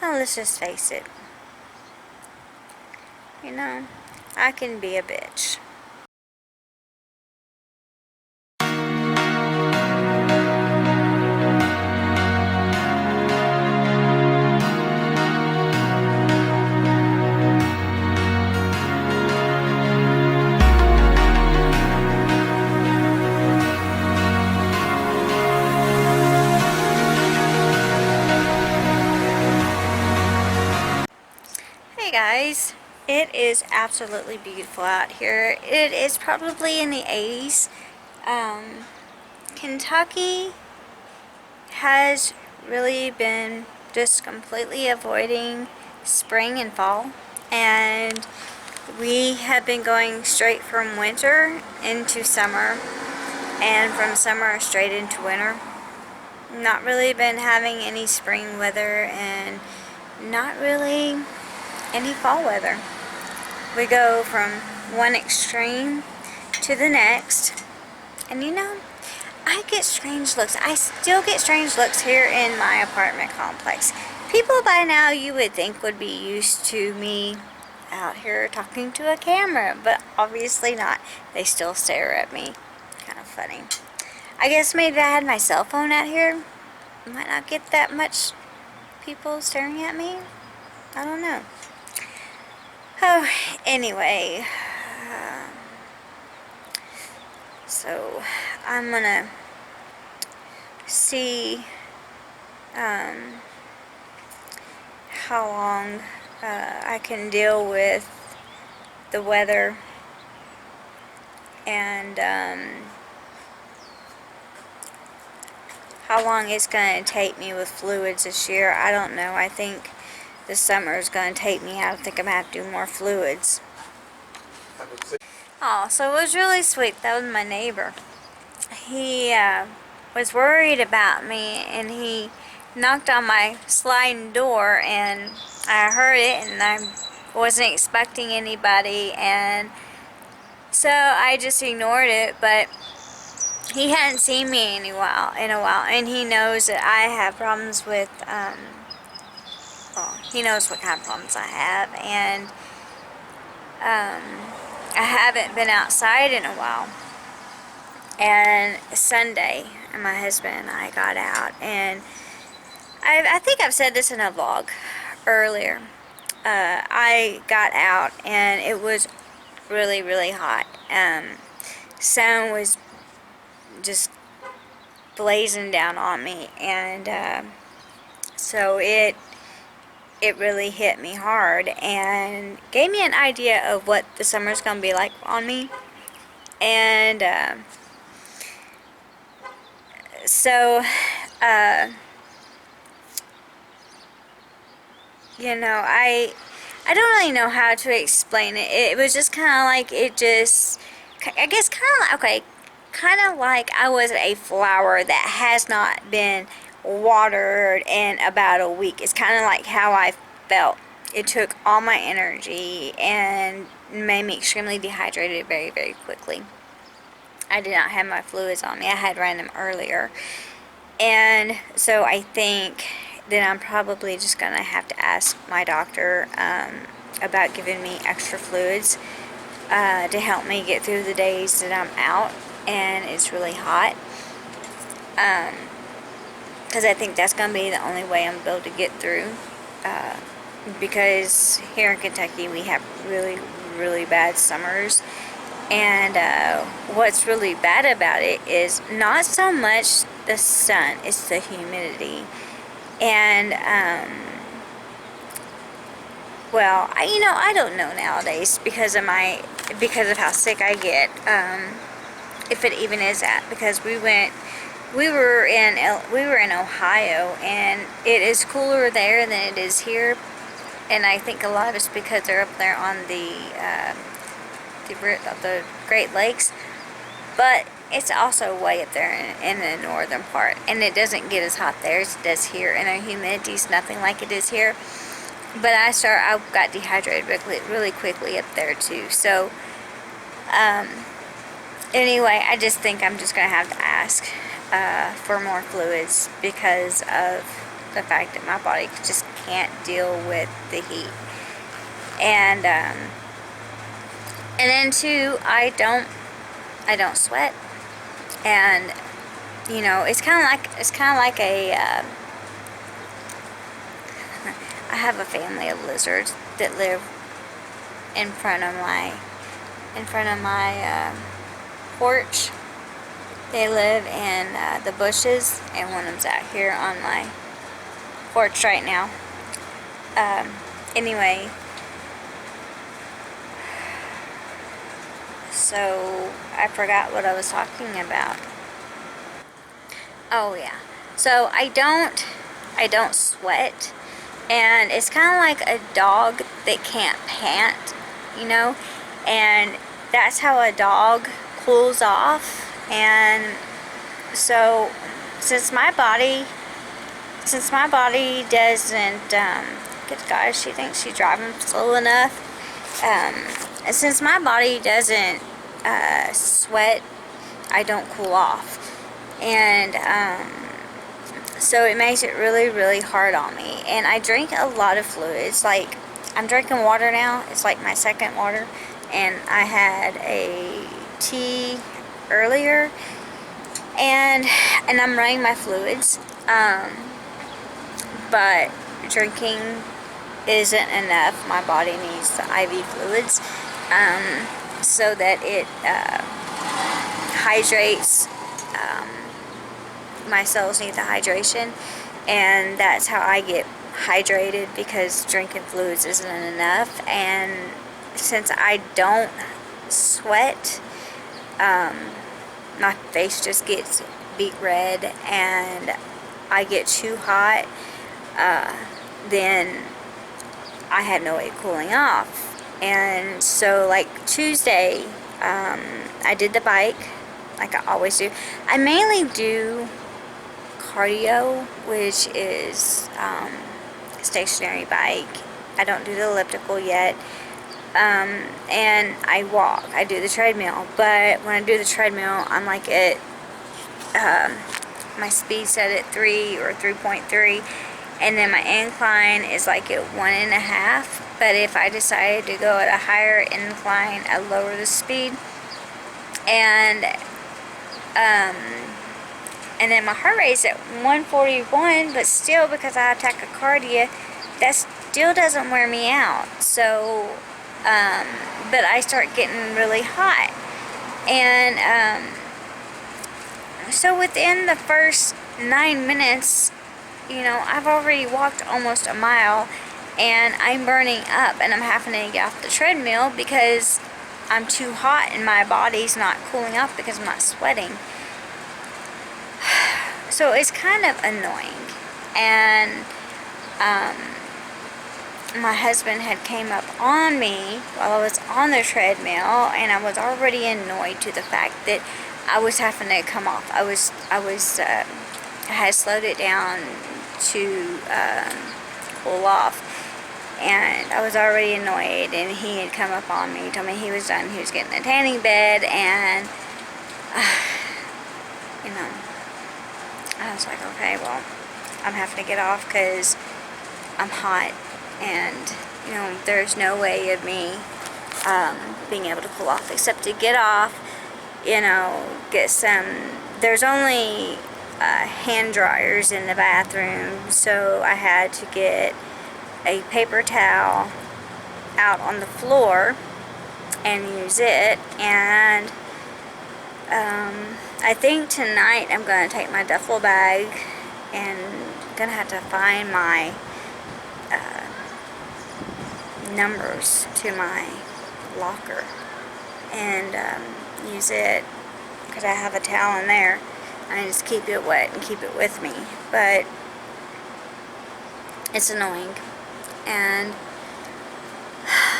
Now let's just face it. You know, I can be a bitch. Hey guys, it is absolutely beautiful out here. It is probably in the 80s. Kentucky has really been just completely avoiding spring and fall, and we have been going straight from winter into summer and from summer straight into winter. Not really been having any spring weather and not really any fall weather. We go from one extreme to the next, and you know, I get strange looks. I still get strange looks here in my apartment complex. People by now you would think would be used to me out here talking to a camera, but obviously not. They still stare at me. Kind of funny. I guess maybe I had my cell phone out here. Might not get that much people staring at me. I don't know. Oh, anyway. So, I'm gonna see how long I can deal with the weather and how long it's going to take me with fluids this year. I don't know. I think the summer is going to take me out. I think I'm going to have to do more fluids. Oh, so it was really sweet. That was my neighbor. He was worried about me, and he knocked on my sliding door, and I heard it, and I wasn't expecting anybody, and so I just ignored it. But he hadn't seen me in a while, and he knows that I have problems with well, he knows what kind of problems I have, and I haven't been outside in a while. And Sunday, my husband and I got out, and I think I've said this in a vlog earlier. I got out, and it was really, really hot. Sun was just blazing down on me, and so it really hit me hard and gave me an idea of what the summer's gonna be like on me. And so you know, I don't really know how to explain it. It was just kind of like, it just, I guess kind of like, okay, kind of like I was a flower that has not been watered in about a week. It's kind of like how I felt. It took all my energy and made me extremely dehydrated very, very quickly. I did not have my fluids on me. I had ran them earlier. And so I think that I'm probably just going to have to ask my doctor about giving me extra fluids to help me get through the days that I'm out and it's really hot. Because I think that's going to be the only way I'm able to get through. Because here in Kentucky we have really, really bad summers. And what's really bad about it is not so much the sun, it's the humidity. And, well, I don't know nowadays because of how sick I get, if it even is that, because we were in Ohio, and it is cooler there than it is here, and I think a lot of it's because they're up there on the Great Lakes, but it's also way up there in the northern part, and it doesn't get as hot there as it does here, and our humidity is nothing like it is here. But I got dehydrated really quickly up there too. So anyway, I just think I'm just gonna have to ask for more fluids because of the fact that my body just can't deal with the heat. And then too, I don't sweat. And you know, it's kind of like a I have a family of lizards that live in front of my porch. They live in the bushes, and one of them's out here on my porch right now. Anyway, so I forgot what I was talking about. Oh yeah. So I don't sweat, and it's kind of like a dog that can't pant, you know, and that's how a dog cools off. And so since my body doesn't good gosh, she thinks she's driving slow enough. And since my body doesn't sweat, I don't cool off. And so it makes it really, really hard on me. And I drink a lot of fluids. Like, I'm drinking water now. It's like my second water. And I had a tea earlier. And I'm running my fluids. But drinking isn't enough. My body needs the IV fluids so that it hydrates. My cells need the hydration, and that's how I get hydrated, because drinking fluids isn't enough. And since I don't sweat, my face just gets beet red, and I get too hot, then I have no way of cooling off. And so like Tuesday, I did the bike like I always do. I mainly do cardio, which is stationary bike. I don't do the elliptical yet. And I walk. I do the treadmill. But when I do the treadmill, I'm like at my speed set at 3 or 3.3, and then my incline is like at 1.5. But if I decided to go at a higher incline, I lower the speed. And then my heart rate's at 141, but still, because I have tachycardia, that still doesn't wear me out. So, but I start getting really hot. And so within the first 9 minutes, you know, I've already walked almost a mile, and I'm burning up, and I'm having to get off the treadmill because I'm too hot and my body's not cooling off because I'm not sweating. So it's kind of annoying. And my husband had came up on me while I was on the treadmill, and I was already annoyed to the fact that I was having to come off. I had slowed it down to cool off, and I was already annoyed. And he had come up on me, told me he was done. He was getting a tanning bed, and you know, I was like, okay, well, I'm having to get off because I'm hot, and you know, there's no way of me being able to cool off except to get off, you know, get some. There's only hand dryers in the bathroom, so I had to get a paper towel out on the floor and use it. And I think tonight I'm going to take my duffel bag and going to have to find my numbers to my locker and use it, because I have a towel in there. I just keep it wet and keep it with me. But it's annoying. And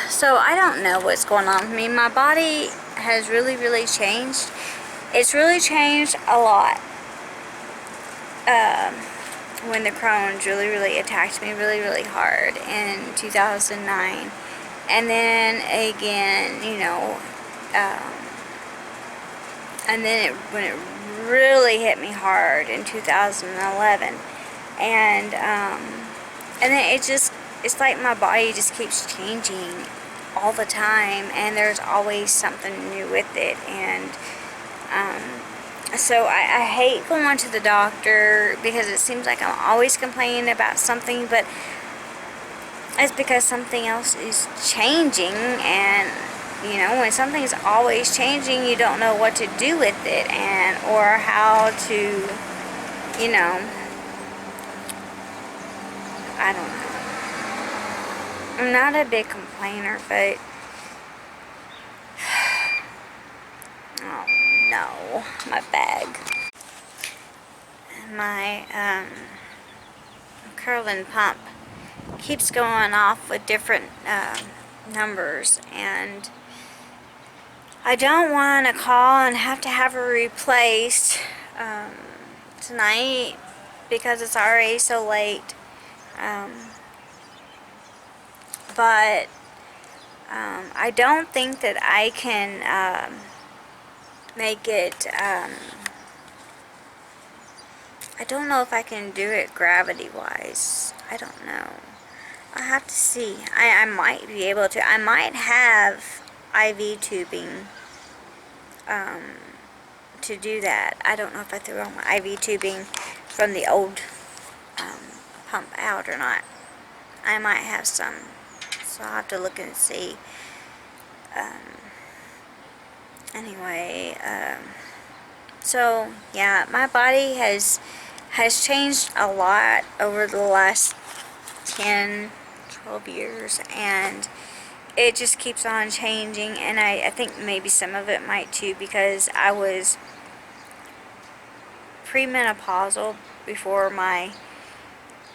so I don't know what's going on with me. My body has really, really changed. It's really changed a lot. When the Crohn's really, really attacked me really, really hard in 2009. And then again, you know, and then when it really hit me hard in 2011. And And then it's like my body just keeps changing all the time, and there's always something new with it. And so I hate going to the doctor because it seems like I'm always complaining about something, but it's because something else is changing. And you know, when something's always changing, you don't know what to do with it, and or how to, you know, I don't know. I'm not a big complainer, but oh no, my bag. My curling pump keeps going off with different numbers, and I don't want to call and have to have it replaced tonight because it's already so late. But I don't think that I can make it. I don't know if I can do it gravity-wise. I don't know. I'll have to see. I might be able to. I might have IV tubing to do that. I don't know if I threw all my IV tubing from the old pump out or not. I might have some. So I'll have to look and see. Anyway, so yeah, my body has changed a lot over the last 10, 12 years, and it just keeps on changing. And I think maybe some of it might too, because I was premenopausal before my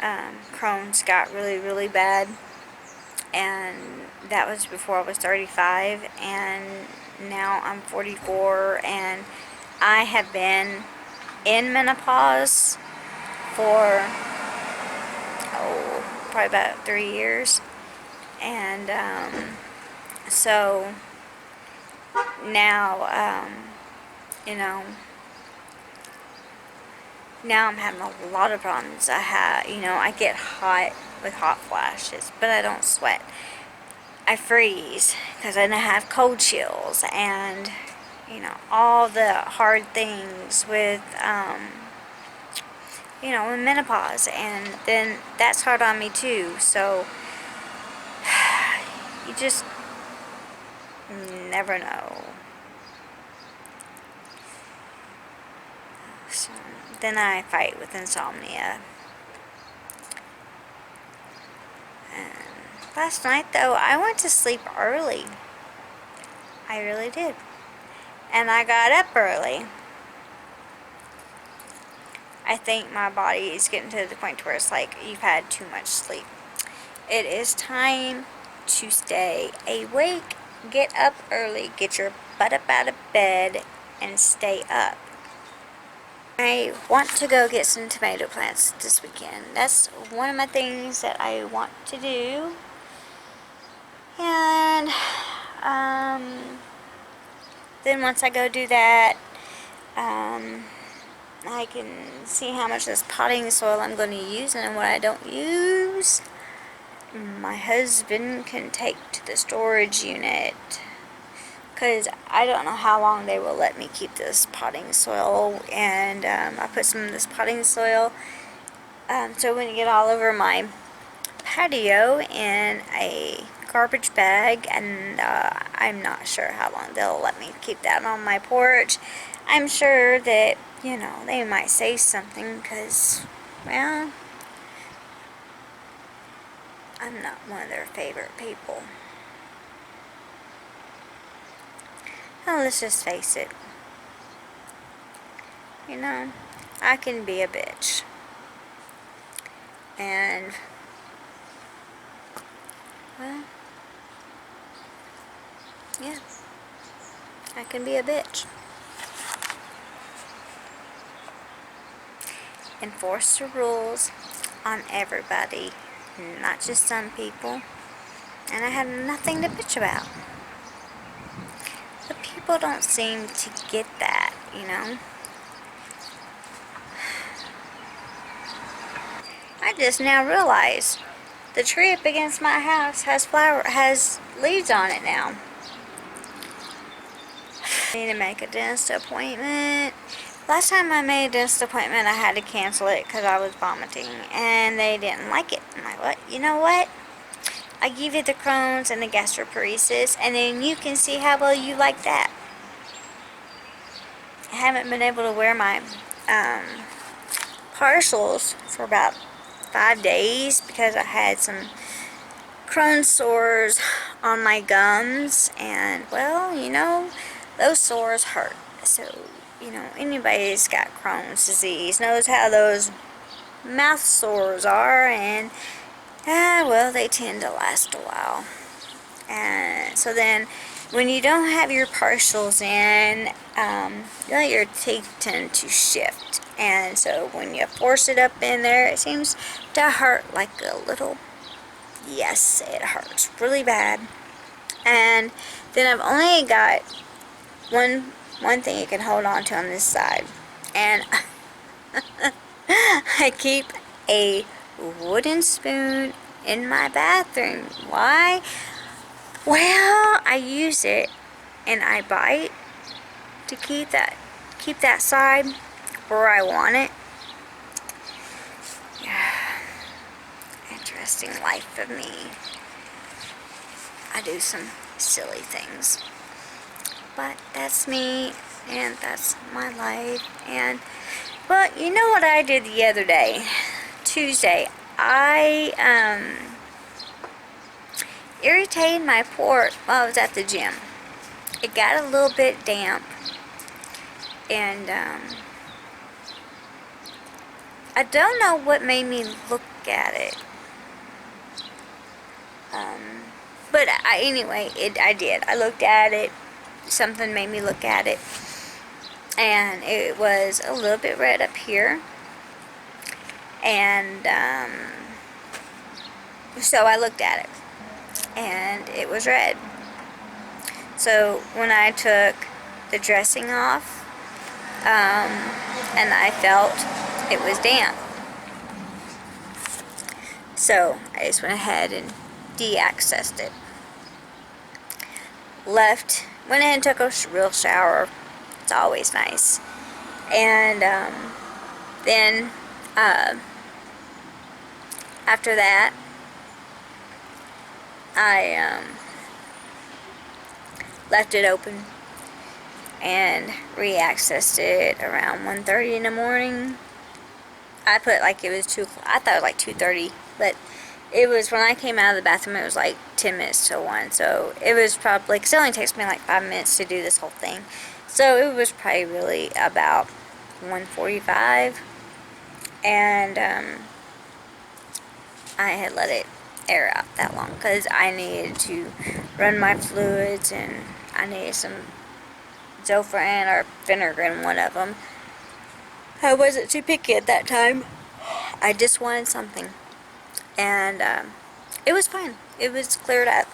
Crohn's got really, really bad, and that was before I was 35, and now I'm 44, and I have been in menopause for probably about 3 years. And so now you know, now I'm having a lot of problems. I get hot with hot flashes, but I don't sweat. I freeze because I have cold chills, and you know, all the hard things with with menopause, and then that's hard on me too. So you just never know. So then I fight with insomnia. And last night though, I went to sleep early. I really did. And I got up early. I think my body is getting to the point where it's like, you've had too much sleep. It is time to stay awake. Get up early. Get your butt up out of bed and stay up. I want to go get some tomato plants this weekend. That's one of my things that I want to do. And then once I go do that, I can see how much of this potting soil I'm going to use and what I don't use. My husband can take to the storage unit, because I don't know how long they will let me keep this potting soil. And I put some of this potting soil so it wouldn't get all over my patio in a garbage bag, and I'm not sure how long they'll let me keep that on my porch. I'm sure that, you know, they might say something, because, well, I'm not one of their favorite people. Now, let's just face it. You know, I can be a bitch. And, well, yeah, I can be a bitch. Enforce the rules on everybody, not just some people. And I have nothing to bitch about. But people don't seem to get that, you know. I just now realized the tree up against my house has leaves on it now. I need to make a dentist appointment. Last time I made a dentist appointment, I had to cancel it because I was vomiting, and they didn't like it. I'm like, what? You know what? I give you the Crohn's and the gastroparesis, and then you can see how well you like that. I haven't been able to wear my partials for about 5 days because I had some Crohn's sores on my gums, and well, you know, those sores hurt. So, you know, anybody that's got Crohn's disease knows how those mouth sores are, and well, they tend to last a while. And so then when you don't have your partials in, you know, your teeth tend to shift, and so when you force it up in there, it seems to hurt like a little. Yes, it hurts really bad. And then I've only got one thing you can hold on to on this side, and I keep a wooden spoon in my bathroom. Why? Well, I use it and I bite to keep that side where I want it. Yeah. Interesting life of me. I do some silly things. But that's me, and that's my life. And, well, you know what I did the other day? Tuesday. I irritated my port while I was at the gym. It got a little bit damp, and I don't know what made me look at it. But anyway, I did. I looked at it. Something made me look at it, and it was a little bit red up here, and so I looked at it, and it was red. So when I took the dressing off, and I felt it was damp, so I just went ahead and de-accessed it. Went in and took a real shower. It's always nice. And then after that, I left it open and re-accessed it around 1:30 in the morning. I put like it was I thought it was like 2:30, but it was, when I came out of the bathroom, it was like 10 minutes to 1, so it was probably, because it only takes me like 5 minutes to do this whole thing, so it was probably really about 1:45, and I had let it air out that long, because I needed to run my fluids, and I needed some Zofran or Phenergan, one of them. I wasn't too picky at that time. I just wanted something. And it was fine. It was cleared up.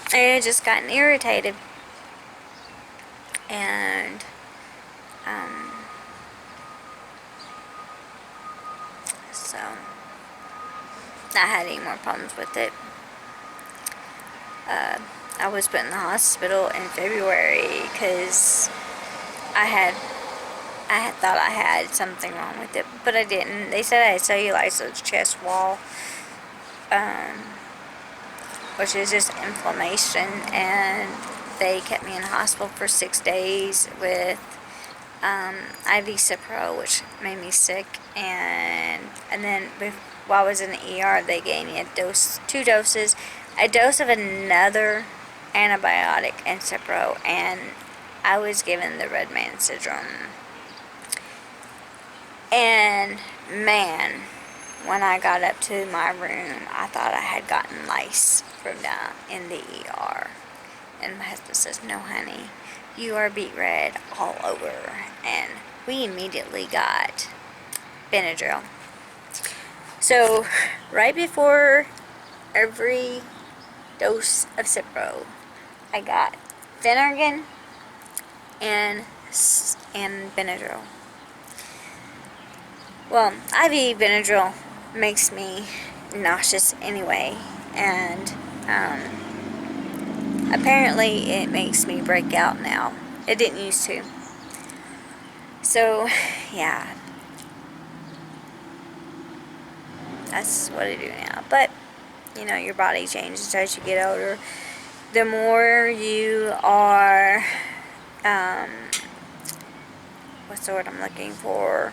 And it had just gotten irritated. And so not had any more problems with it. I was put in the hospital in February because I had thought I had something wrong with it, but I didn't. They said I had cellulitis of the chest wall, which is just inflammation, and they kept me in the hospital for 6 days with IV Cipro, which made me sick, and then while I was in the ER, they gave me two doses, a dose of another antibiotic and Cipro, and I was given the Red Man syndrome. And man, when I got up to my room, I thought I had gotten lice from down in the ER. And my husband says, "No, honey, you are beet red all over." And we immediately got Benadryl. So right before every dose of Cipro, I got Phenergan and Benadryl. Well, IV Benadryl makes me nauseous anyway, and apparently it makes me break out now. It didn't used to. So, yeah. That's what I do now. But, you know, your body changes as you get older. The more you are, what's the word I'm looking for?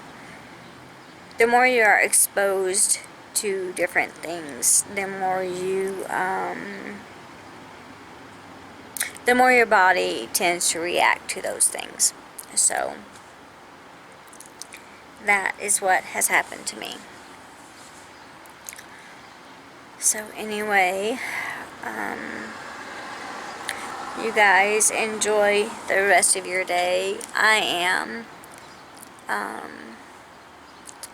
The more you are exposed to different things, the more your body tends to react to those things. So, that is what has happened to me. So anyway, you guys enjoy the rest of your day. I am.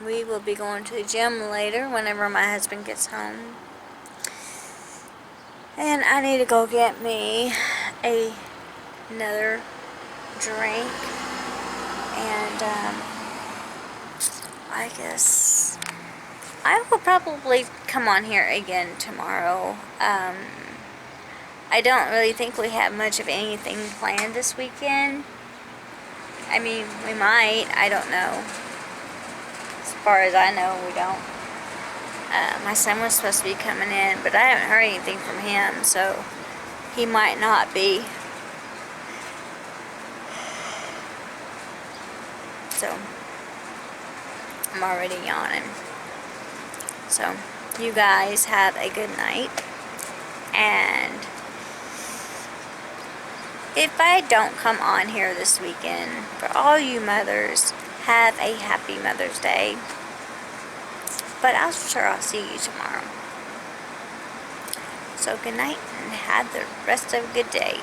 We will be going to the gym later whenever my husband gets home. And I need to go get me another drink. And I guess I will probably come on here again tomorrow. I don't really think we have much of anything planned this weekend. I mean, we might. I don't know. As far as I know, we don't. My son was supposed to be coming in, but I haven't heard anything from him, so he might not be. So, I'm already yawning. So, you guys have a good night. And if I don't come on here this weekend, for all you mothers, have a happy Mother's Day. But I'm sure I'll see you tomorrow. So good night and have the rest of a good day.